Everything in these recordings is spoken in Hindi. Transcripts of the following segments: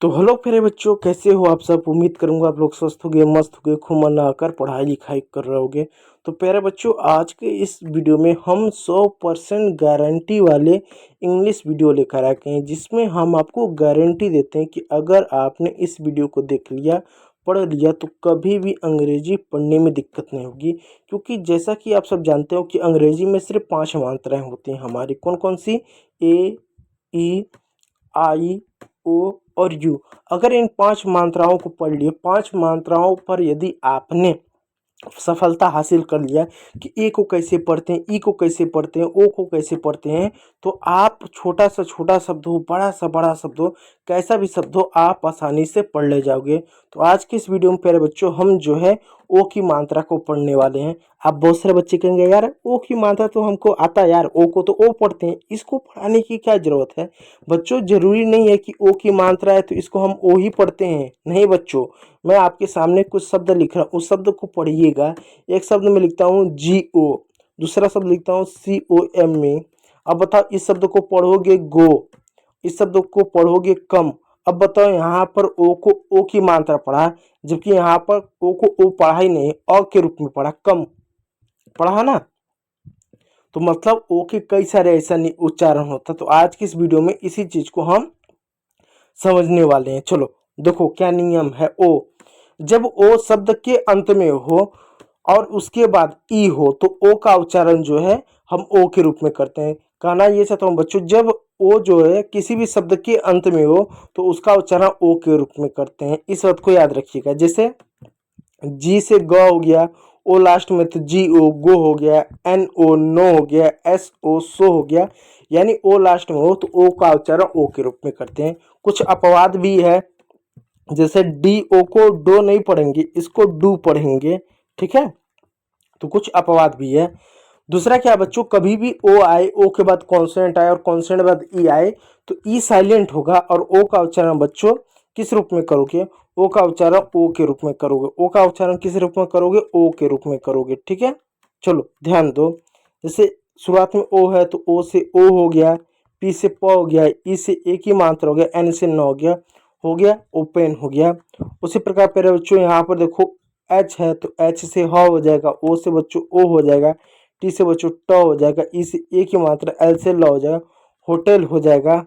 तो हेलो प्यारे बच्चों, कैसे हो आप सब। उम्मीद करूंगा आप लोग स्वस्थ होगे, मस्त होगे, खूब मन लगाकर पढ़ाई लिखाई कर रहे होगे। तो प्यारे बच्चों, आज के इस वीडियो में हम 100% गारंटी वाले इंग्लिश वीडियो लेकर आ गए हैं, जिसमें हम आपको गारंटी देते हैं कि अगर आपने इस वीडियो को देख लिया, पढ़ लिया, तो कभी भी अंग्रेजी पढ़ने में दिक्कत नहीं होगी। क्योंकि जैसा कि आप सब जानते हो कि अंग्रेजी में सिर्फ 5 मात्राएं होती हैं हमारी। कौन कौन सी? ए, ई, आई, ओ और यू। अगर इन 5 मात्राओं को पढ़ लिए, 5 मात्राओं पर यदि आपने सफलता हासिल कर लिया कि ए को कैसे पढ़ते हैं, ई को कैसे पढ़ते हैं, ओ को कैसे पढ़ते हैं, तो आप छोटा सा छोटा शब्द हो, बड़ा सा बड़ा शब्द हो, कैसा भी शब्द हो, आप आसानी से पढ़ ले जाओगे। तो आज की इस वीडियो में प्यारे बच्चों, हम जो है ओ की मात्रा को पढ़ने वाले हैं। आप बहुत सारे बच्चे कहेंगे यार ओ की मात्रा तो हमको आता है, यार ओ को तो ओ पढ़ते हैं, इसको पढ़ाने की क्या जरूरत है। बच्चों, जरूरी नहीं है कि ओ की मात्रा है तो इसको हम ओ ही पढ़ते हैं। नहीं बच्चों, मैं आपके सामने कुछ शब्द लिख रहा हूँ, उस शब्द को पढ़िएगा। एक शब्द में लिखता हूँ GO, दूसरा शब्द लिखता हूँ COM। अब बताओ, इस शब्द को पढ़ोगे गो, इस शब्द को पढ़ोगे कम। अब बताओ, यहाँ पर ओ को ओ की मात्रा पढ़ा, जबकि यहाँ पर ओ को ओ पढ़ा ही नहीं, अ के रूप में पढ़ा, कम पढ़ा ना। तो मतलब ओ के कई सारे ऐसा उच्चारण होता। तो आज की इस वीडियो में इसी चीज को हम समझने वाले हैं। चलो देखो क्या नियम है। ओ, जब ओ शब्द के अंत में हो और उसके बाद ई हो, तो ओ का उच्चारण जो है हम ओ के रूप में करते हैं। कहना ये चाहता हूँ बच्चों, जब ओ जो है किसी भी शब्द के अंत में हो तो उसका उच्चारण ओ के रूप में करते हैं। इस बात को याद रखिएगा। जैसे जी से ग हो गया, ओ लास्ट में तो GO गो हो गया, NO नो हो गया, SO सो हो गया। यानी ओ लास्ट में हो तो ओ का उच्चारण ओ के रूप में करते हैं। कुछ अपवाद भी है, जैसे DO को डो नहीं पढ़ेंगे, इसको डू पढ़ेंगे। ठीक है, तो कुछ अपवाद भी है। दूसरा क्या बच्चों, कभी भी ओ आए, ओ के बाद कॉन्सोनेंट आए और कॉन्सोनेंट के बाद ई आए, तो ई साइलेंट होगा और ओ का उच्चारण बच्चों किस रूप में करोगे? ओ का उच्चारण ओ के रूप में करोगे। ओ का उच्चारण किस रूप में करोगे? ओ के रूप में करोगे। ठीक है, चलो ध्यान दो। जैसे शुरुआत में ओ है तो ओ से ओ हो गया, पी से प हो गया, ई से एक ही मात्रा हो गया, एन से न हो गया ओपन हो गया। उसी प्रकार प्यारे बच्चों यहाँ पर देखो एच है तो एच से ह हो जाएगा, ओ से बच्चों ओ हो जाएगा, टी से बच्चों ट हो जाएगा, ई से एक ही मात्रा, एल से ल हो जाएगा, होटल हो जाएगा।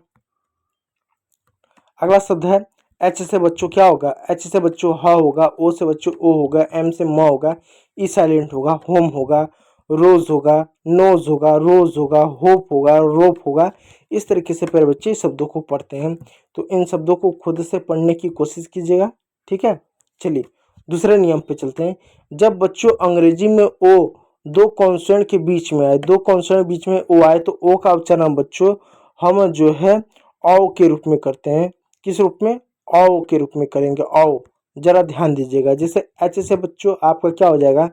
अगला शब्द है एच से बच्चों क्या होगा? एच से बच्चों ह होगा, ओ से बच्चों ओ होगा, एम से म होगा, ई साइलेंट होगा, होम होगा, रोज होगा, नोज होगा, रोज होगा, होप होगा, रोप होगा। इस तरीके से प्यारे बच्चे शब्दों को पढ़ते हैं। तो इन शब्दों को खुद से पढ़ने की कोशिश कीजिएगा। ठीक है, चलिए दूसरे नियम पे चलते हैं। जब बच्चों अंग्रेजी में ओ दो कॉन्सोनेंट के बीच में आए, दो कॉन्सोनेंट के बीच में ओ आए, तो ओ का उच्चारण बच्चों हम जो है औ के रूप में करते हैं। किस रूप में? औ के रूप में करेंगे। औ, जरा ध्यान दीजिएगा। जैसे एच से बच्चों आपका क्या हो जाएगा?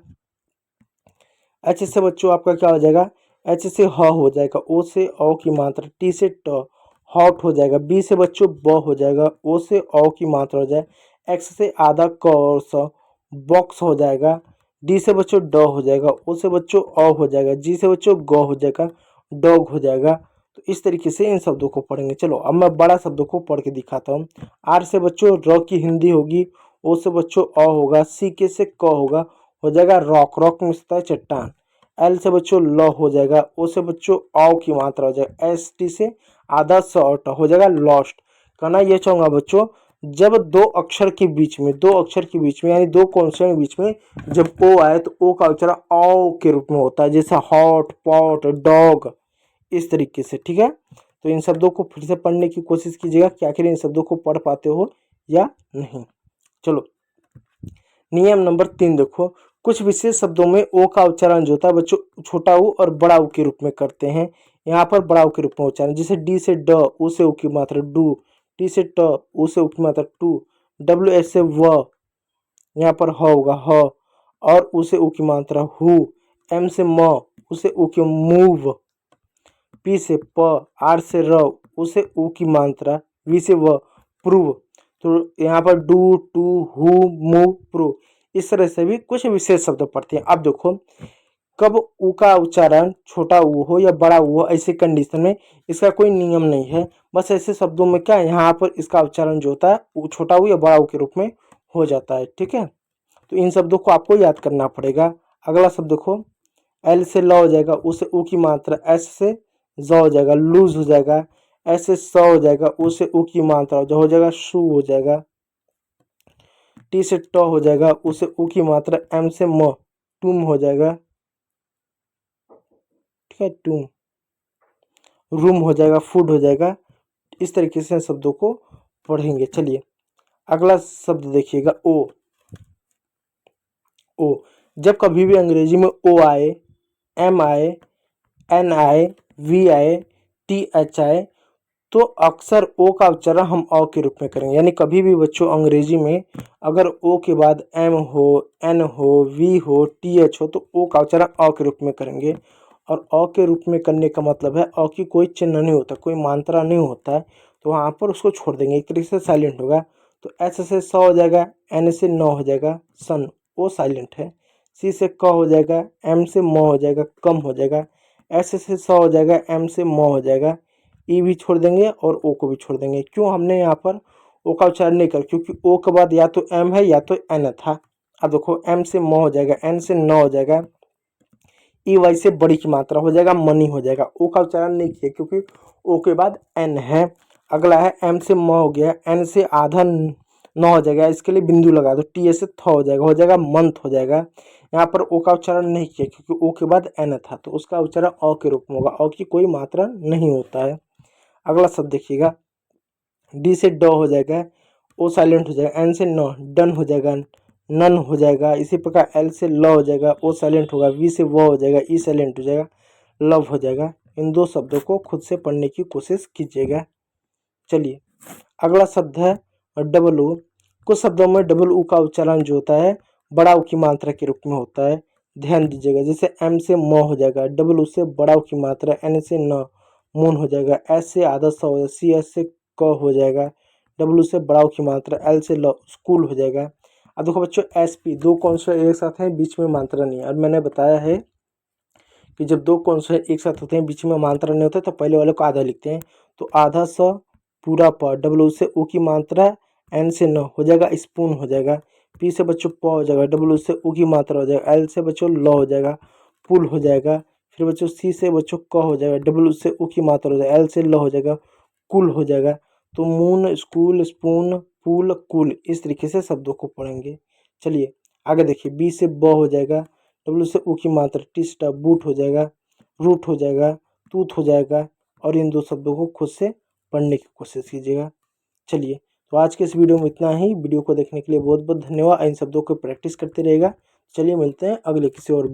एच से बच्चों आपका क्या हो जाएगा? एच से ह हो जाएगा, ओ से औ की मात्रा, टी से ट हॉट हो जाएगा, बी से बच्चों ब हो जाएगा, ओ से औ की मात्रा हो जाए, एक्स से आधा क और स बॉक्स हो जाएगा, डी से बच्चों ड हो जाएगा, ओ से बच्चों अ हो जाएगा, जी से बच्चों ग हो जाएगा, डॉग हो जाएगा। तो इस तरीके से इन शब्दों को पढ़ेंगे। चलो अब मैं बड़ा शब्दों को पढ़ के दिखाता हूँ। आर से बच्चों र की हिंदी होगी, ओ से बच्चों अ होगा, सी के से क होगा, हो जाएगा रॉक, रॉक में होता है चट्टान। एल से बच्चों ल हो जाएगा, ओ से बच्चों औ की मात्रा हो जाएगा, एस टी से आधा स हो जाएगा लॉस्ट। कहना ये चाहूंगा बच्चों, जब दो अक्षर के बीच में, दो अक्षर के बीच में यानी दो कॉन्सोनेंट के बीच में जब ओ आए तो ओ का उच्चारण औ के रूप में होता है। जैसे हॉट, पॉट, डॉग, इस तरीके से। ठीक है, तो इन शब्दों को फिर से पढ़ने की कोशिश कीजिएगा कि आखिर इन शब्दों को पढ़ पाते हो या नहीं। चलो नियम नंबर 3 देखो। कुछ विशेष शब्दों में ओ का उच्चारण जो होता है बच्चों छोटा ऊ और बड़ा ऊ के रूप में करते हैं। यहाँ पर बड़ा ऊ के रूप में उच्चारण, जैसे डी से ड, ऊ से ऊ की मात्रा डू, टी से ट, ऊ से ऊ की मात्रा टू, डब्ल्यू एस से व, यहाँ पर ह होगा ह, और ऊ से ऊ की मात्रा हु, एम से म, ऊ से ऊ की मूव, पी से प, आर से र, ऊ से ऊ की मात्रा, वी से व, प्रूव। तो यहाँ पर do, to, who, move, prove, इस तरह से भी कुछ विशेष शब्द पढ़ते हैं। अब देखो कब ऊ का उच्चारण छोटा ऊ हो या बड़ा ऊ हो, ऐसे कंडीशन में इसका कोई नियम नहीं है। बस ऐसे शब्दों में क्या यहाँ पर इसका उच्चारण जो होता है वो छोटा ऊ या बड़ा ऊ के रूप में हो जाता है। ठीक है, तो इन शब्दों को आपको याद करना पड़ेगा। अगला शब्द देखो, एल से ल हो जाएगा, ऊ से ऊ की मात्रा, एस से ज हो जाएगा, लूज हो जाएगा, एस से स हो जाएगा, ऊ से ऊ की मात्रा जो हो जाएगा शू हो जाएगा, टी से ट हो जाएगा, ऊ से ऊ की मात्रा, एम से म टूम हो जाएगा। ठीक है, टूम, रूम हो जाएगा, फूड हो जाएगा। इस तरीके से शब्दों को पढ़ेंगे। चलिए अगला शब्द देखिएगा, ओ। ओ, जब कभी भी अंग्रेजी में ओ आए, एम आए, एन आए, वी आए, टी एच आए, तो अक्सर ओ का उच्चारण हम औ के रूप में करेंगे। यानी कभी भी बच्चों अंग्रेजी में अगर ओ के बाद एम हो, एन हो, वी हो, टी एच हो, तो ओ का उच्चारण औ के रूप में करेंगे। और औ के रूप में करने का मतलब है औ की कोई चिन्ह नहीं होता, कोई मात्रा नहीं होता है, तो वहाँ पर उसको छोड़ देंगे, एक तरीके से साइलेंट होगा। तो एस से स हो जाएगा, एन से न हो जाएगा, सन, ओ साइलेंट है। सी से क हो जाएगा, एम से म हो जाएगा, कम हो जाएगा। एस से स हो जाएगा, एम से म हो जाएगा, ई भी छोड़ देंगे और ओ को भी छोड़ देंगे। क्यों हमने यहाँ पर ओ का उच्चारण नहीं कर, क्योंकि ओ के बाद या तो एम है या तो एन था। अब देखो, एम से म हो जाएगा, एन से न हो जाएगा, ई वाई से बड़ी की मात्रा हो जाएगा, मनी हो जाएगा। ओ का उच्चारण नहीं किया क्योंकि ओ के बाद एन है। अगला है एम से म हो गया, एन से आधा न हो जाएगा, इसके लिए बिंदु लगा दो, टी ए से थ हो जाएगा मंथ हो जाएगा। यहाँ पर ओ का उच्चारण नहीं किया क्योंकि ओ के बाद एन था, तो उसका उच्चारण अ के रूप में होगा, अ की कोई मात्रा नहीं होता है। अगला शब्द देखिएगा, डी से ड हो जाएगा, ओ साइलेंट हो जाएगा, एन से न डन हो जाएगा, नन हो जाएगा। इसी प्रकार एल से ल हो जाएगा, ओ साइलेंट होगा, वी से व हो जाएगा, ई साइलेंट हो जाएगा, लव हो जाएगा। इन दो शब्दों को खुद से पढ़ने की कोशिश कीजिएगा। चलिए अगला शब्द है डबल ऊ। कुछ शब्दों में डबल ऊ का उच्चारण जो होता है बड़ा ऊ की मात्रा के रूप में होता है, ध्यान दीजिएगा। जैसे एम से म हो जाएगा, डबल ऊ से बड़ा ऊ की मात्रा, एन से न मून हो जाएगा, एस से आधा सा हो जाएगा, सी एस से क हो जाएगा, डब्ल्यू से बड़ा ऊ की मात्रा, एल से ल स्कूल हो जाएगा। अब देखो बच्चों, एस पी, दो कॉन्सोनेंट एक साथ हैं, बीच में मात्रा नहीं है। और मैंने बताया है कि जब दो कॉन्सोनेंट एक साथ होते हैं, बीच में मात्रा नहीं होता, तो पहले वाले को आधा लिखते हैं। तो आधा स पूरा प, डब्ल्यू से ऊ की मात्रा, एन से न हो जाएगा, स्पून हो जाएगा। पी से बच्चों प हो जाएगा, डब्ल्यू से ऊ की मात्रा हो जाएगा, एल से बच्चों ल हो जाएगा, पुल हो जाएगा। फिर बच्चों सी से बच्चों क हो जाएगा, डब्ल्यू से ऊ की मात्रा हो जाएगा, एल से ल हो जाएगा, कुल हो जाएगा। तो मून, स्कूल, स्पून, पुल, कुल, इस तरीके से शब्दों को पढ़ेंगे। चलिए आगे देखिए, बी से ब हो जाएगा, डब्ल्यू से ऊ की मात्रा, टिस्टा बूट हो जाएगा, रूट हो जाएगा, तूत हो जाएगा। और इन दो शब्दों को खुद से पढ़ने की कोशिश कीजिएगा। चलिए, तो आज के इस वीडियो में इतना ही। वीडियो को देखने के लिए बहुत बहुत धन्यवाद। इन शब्दों को प्रैक्टिस करते रहेगा। चलिए मिलते हैं अगले किसी और